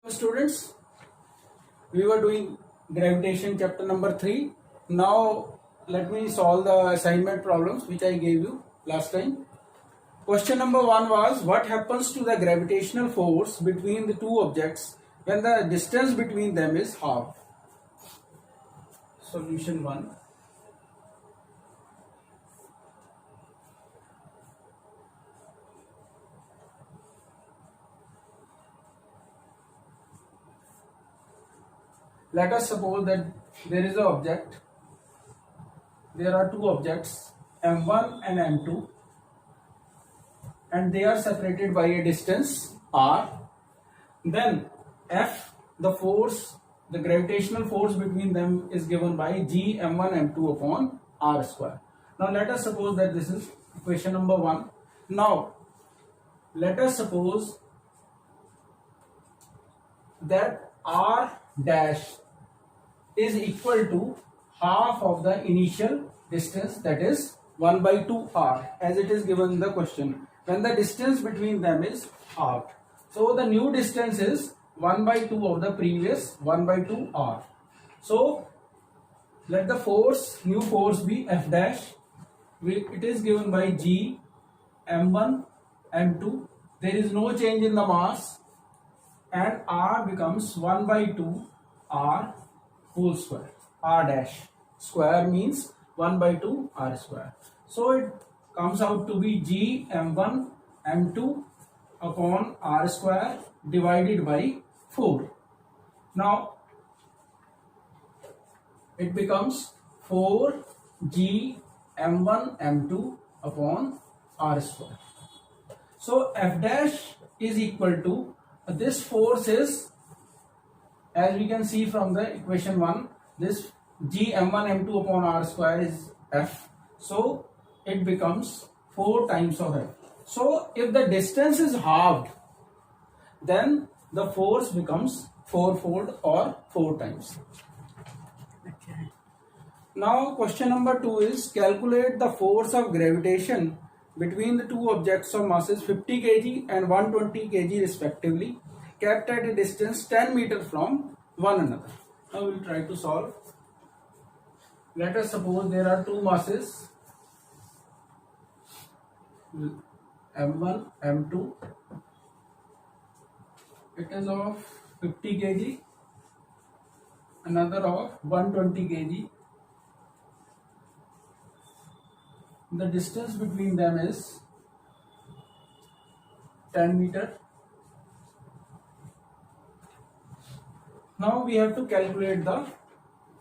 Students, we were doing gravitation chapter number 3. Now let me solve the assignment problems which I gave you last time. Question number 1 was, what happens to the gravitational force between the two objects when the distance between them is half? Solution 1. Let us suppose that there is an object. There are two objects m1 and m2, and they are separated by a distance r. Then F, the force, the gravitational force between them is given by G m1 m2 upon r square. Now let us suppose that this is equation number 1. Now let us suppose that r dash is equal to half of the initial distance, that is 1 by 2 r, as it is given in the question, when the distance between them is halved. So the new distance is 1 by 2 of the previous 1 by 2 r. So let the force, new force, be F dash. It is given by G m1 m2. There is no change in the mass, and r becomes 1 by 2 r whole square. R dash square means 1 by 2 r square. So it comes out to be G m1 m2 upon r square divided by 4. Now it becomes 4 G m1 m2 upon r square. So F dash is equal to, this force is, as we can see from the equation 1, this G m1 m2 upon r square is F. So it becomes 4 times of F. So if the distance is halved, then the force becomes 4-fold or 4 times. Okay. Now question number 2 is, calculate the force of gravitation between the two objects of masses 50 kg and 120 kg respectively, kept at a distance 10 meters from one another. Now we will try to solve. Let us suppose there are two masses m1 m2. It is of 50 kg, another of 120 kg. The distance between them is 10 meters. Now we have to calculate the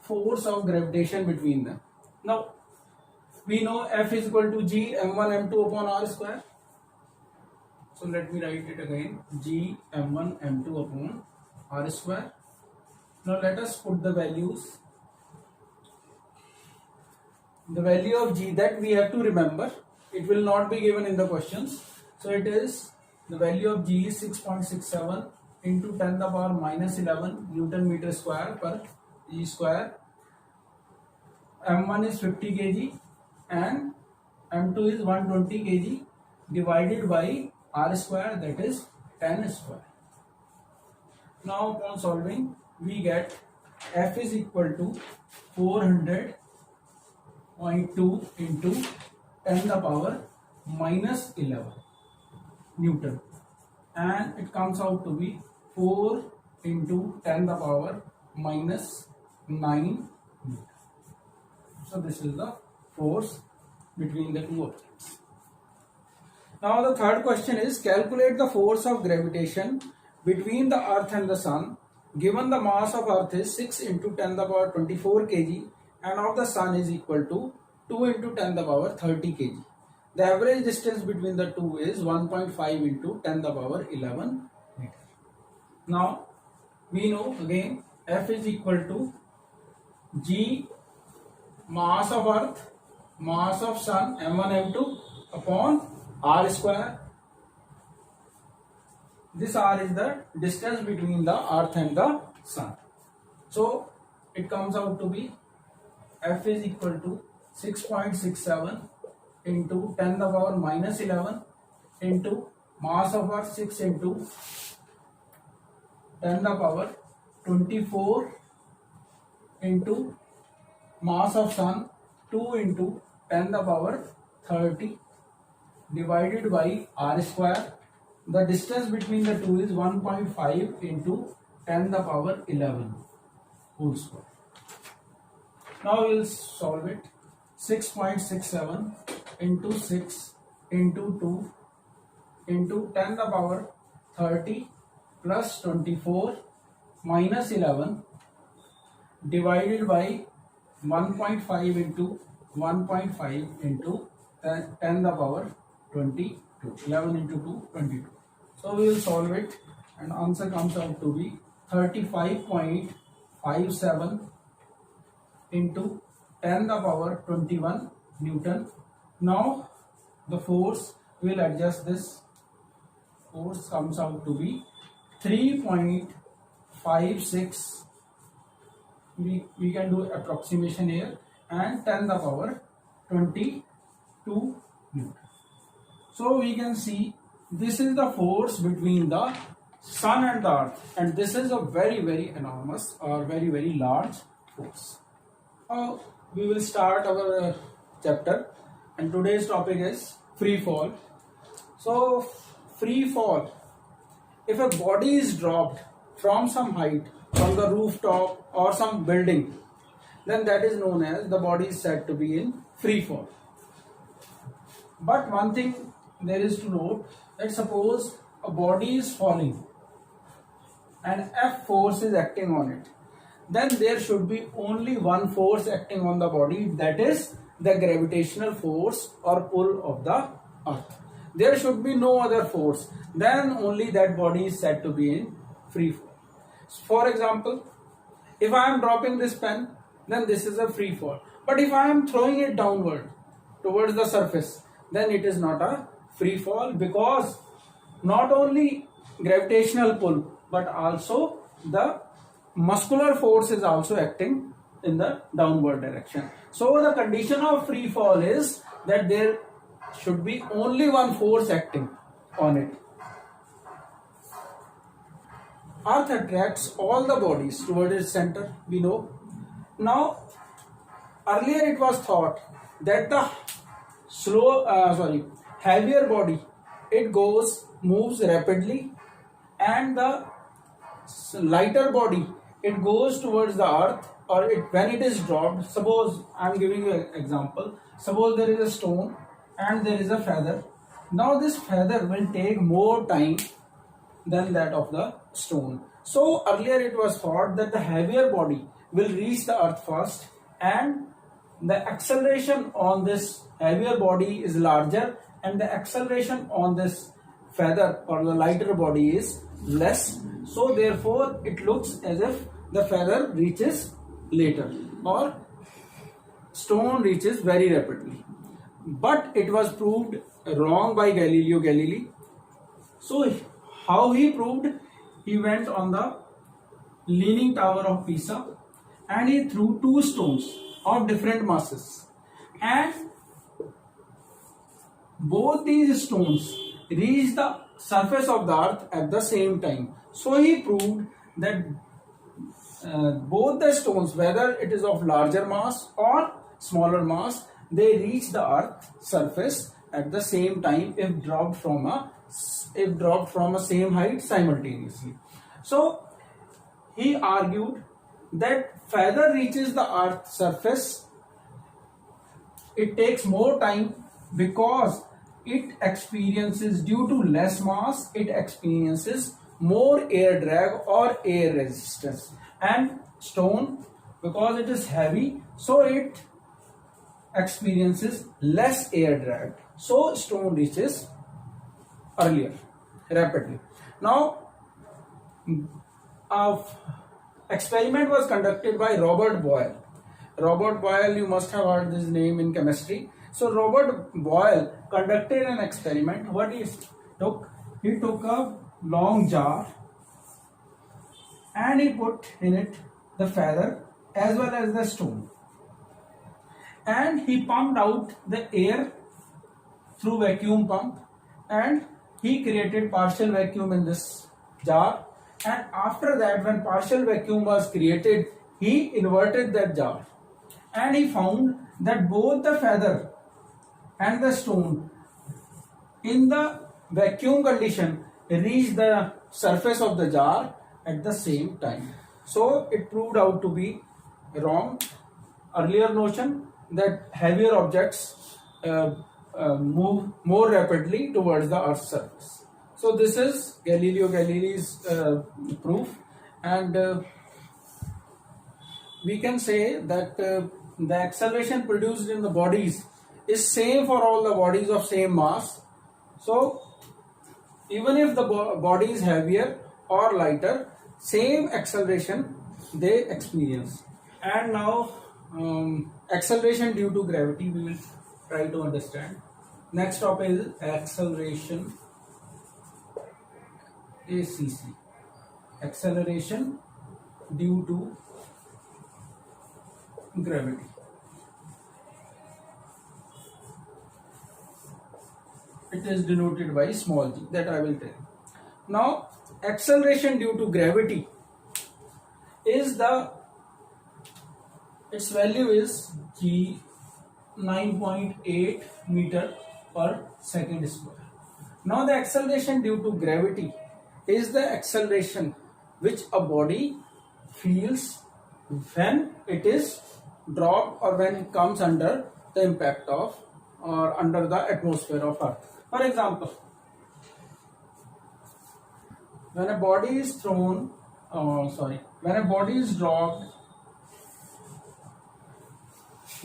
force of gravitation between them. Now we know F is equal to G m1 m2 upon r square. So let me write it again, G m1 m2 upon r square. Now let us put the values. The value of G, that we have to remember, it will not be given in the questions. So it is, the value of G is 6.67 into 10 to the power minus 11 Newton meter square per G square. M1 is 50 kg and M2 is 120 kg divided by R square, that is 10 square. Now upon solving, we get F is equal to 400.2 into 10 to the power minus 11 Newton, and it comes out to be 4 into 10 to the power minus 9 Newton. So this is the force between the two objects. Now the third question is, calculate the force of gravitation between the earth and the sun, given the mass of earth is 6 into 10 to the power 24 kg and of the sun is equal to 2 into 10 to the power 30 kg. The average distance between the two is 1.5 into 10 to the power 11 meter. Now we know again F is equal to G mass of earth, mass of sun m1 m2 upon r square. This r is the distance between the earth and the sun. So it comes out to be F is equal to 6.67 into 10 to the power minus 11 into mass of earth 6 into 10 the power 24 into mass of sun 2 into 10 the power 30 divided by r square. The distance between the two is 1.5 into 10 the power 11 whole square. Now we will solve it. 6.67 into 6 into 2 into 10 the power 30 plus 24 minus 11 divided by 1.5 into 1.5 into 10 the power 22. 11 into 2, 22. So we will solve it and answer comes out to be 35.57 into 10 the power 21 Newton. Now the force, will adjust this. Force comes out to be 3.56. We can do approximation here, and 10 the power 22 Newton. So we can see this is the force between the sun and the earth, and this is a very enormous or very large force. Now we will start our chapter, and today's topic is free fall. So free fall, if a body is dropped from some height, from the rooftop or some building, then that is known as the body is said to be in free fall. But one thing there is to note, that suppose a body is falling and F force is acting on it, then there should be only one force acting on the body, that is the gravitational force or pull of the earth. There should be no other force, then only that body is said to be in free fall. For example, if I am dropping this pen, then this is a free fall. But if I am throwing it downward towards the surface, then it is not a free fall, because not only gravitational pull but also the muscular force is also acting in the downward direction. So the condition of free fall is that there should be only one force acting on it. Earth attracts all the bodies towards its center, we know. Now, earlier it was thought that the heavier body, it moves rapidly, and the lighter body, it goes towards the earth, or when it is dropped. Suppose I am giving you an example. Suppose there is a stone and there is a feather. Now this feather will take more time than that of the stone. So earlier it was thought that the heavier body will reach the earth first, and the acceleration on this heavier body is larger, and the acceleration on this feather or the lighter body is less. So therefore it looks as if the feather reaches later or stone reaches very rapidly. But it was proved wrong by Galileo Galilei. So how he proved? He went on the Leaning Tower of Pisa and he threw two stones of different masses, and both these stones reached the surface of the earth at the same time. So he proved that both the stones, whether it is of larger mass or smaller mass, they reach the earth surface at the same time if dropped from a same height simultaneously. So he argued that feather reaches the earth surface, it takes more time because it experiences, due to less mass, it experiences more air drag or air resistance, and stone, because it is heavy, so it experiences less air drag, so stone reaches earlier, rapidly. Now experiment was conducted by Robert Boyle. Robert Boyle, you must have heard this name in chemistry. So Robert Boyle conducted an experiment. What he took? He took a long jar and he put in it the feather as well as the stone, and he pumped out the air through vacuum pump, and he created partial vacuum in this jar, and after that, when partial vacuum was created, he inverted that jar, and he found that both the feather and the stone in the vacuum condition reach the surface of the jar at the same time. So it proved out to be wrong. Earlier notion that heavier objects move more rapidly towards the Earth's surface. So this is Galileo Galilei's proof, and we can say that the acceleration produced in the bodies is same for all the bodies of same mass. So even if the body is heavier or lighter, same acceleration they experience. And now acceleration due to gravity we will try to understand. Next topic is acceleration, ACC, acceleration due to gravity. It is denoted by small g, that I will tell you. Now acceleration due to gravity is its value is g 9.8 meter per second square. Now the acceleration due to gravity is the acceleration which a body feels when it is dropped or when it comes under the impact of or under the atmosphere of Earth. For example, when a body is thrown, when a body is dropped,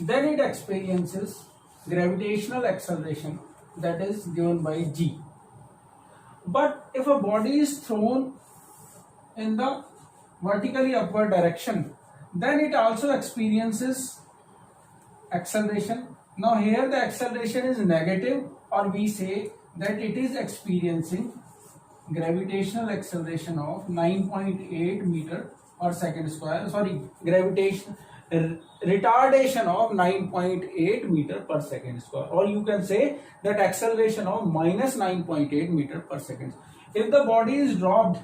then it experiences gravitational acceleration that is given by g. But if a body is thrown in the vertically upward direction, then it also experiences acceleration. Now here the acceleration is negative, or we say that it is experiencing gravitational acceleration of 9.8 meter per second square. Retardation of 9.8 meter per second square, or you can say that acceleration of minus 9.8 meter per second. If the body is dropped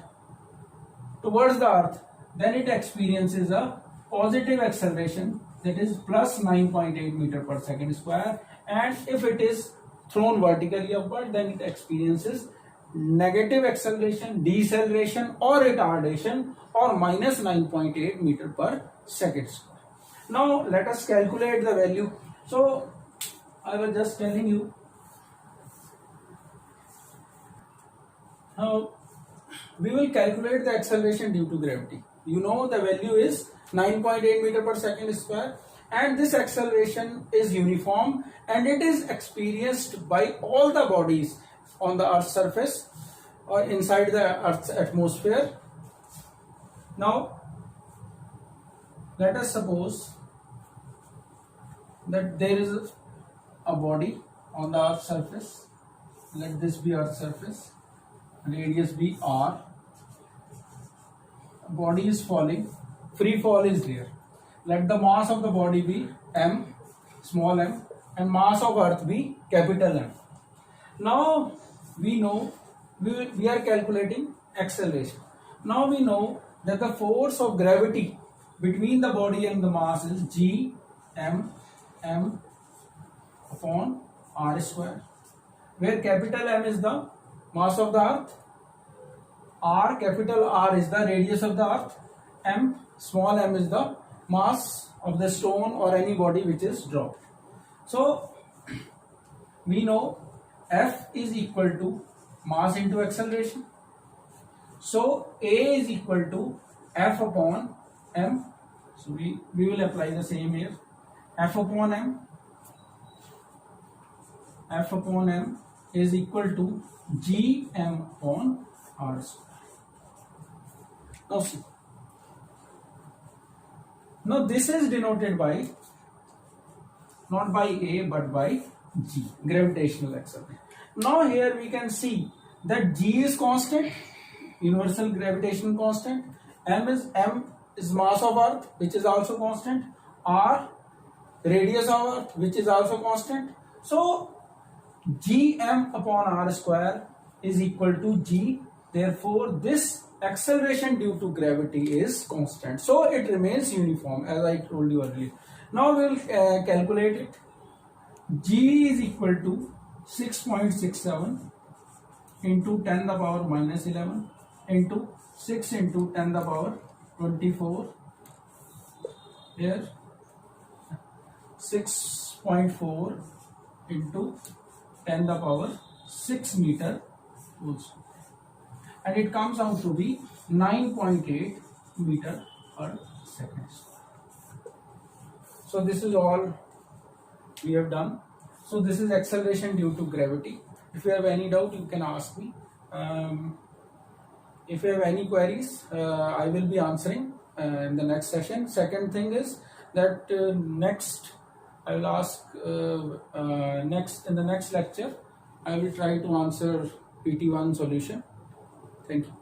towards the Earth, then it experiences a positive acceleration, that is plus 9.8 meter per second square, and if it is thrown vertically upward, then it experiences negative acceleration, deceleration or retardation, or minus 9.8 meter per second square. Now let us calculate the value. So I was just telling you, now we will calculate the acceleration due to gravity. You know the value is 9.8 meter per second square, and this acceleration is uniform and it is experienced by all the bodies on the Earth's surface or inside the Earth's atmosphere. Now let us suppose that there is a body on the Earth's surface. Let this be Earth's surface, radius be r. Body is falling, free fall is there. Let the mass of the body be m, small m, and mass of Earth be capital M. Now we know we are calculating acceleration. Now we know that the force of gravity between the body and the mass is g m upon r square, where capital M is the mass of the Earth, capital R is the radius of the Earth, small m is the mass of the stone or any body which is dropped. So we know F is equal to mass into acceleration. So A is equal to F upon m. So we will apply the same here. F upon m is equal to gm upon r square. Now see. Now this is denoted by not by A but by g, gravitational acceleration. Now here we can see that g is constant, universal gravitational constant. M is mass of Earth, which is also constant. R, radius of Earth, which is also constant. So gm upon r square is equal to g. Therefore this acceleration due to gravity is constant, so it remains uniform, as I told you earlier. Now we'll calculate it. G is equal to 6.67 into 10 the power minus 11 into 6 into 10 the power 24, here 6.4 into 10 the power 6 meter joules, and it comes out to be 9.8 meter per second. So this is all we have done. So this is acceleration due to gravity. If you have any doubt, you can ask me. If you have any queries, I will be answering in the next session. Second thing is that next I will ask next in the next lecture I will try to answer PT1 solution. Thank you.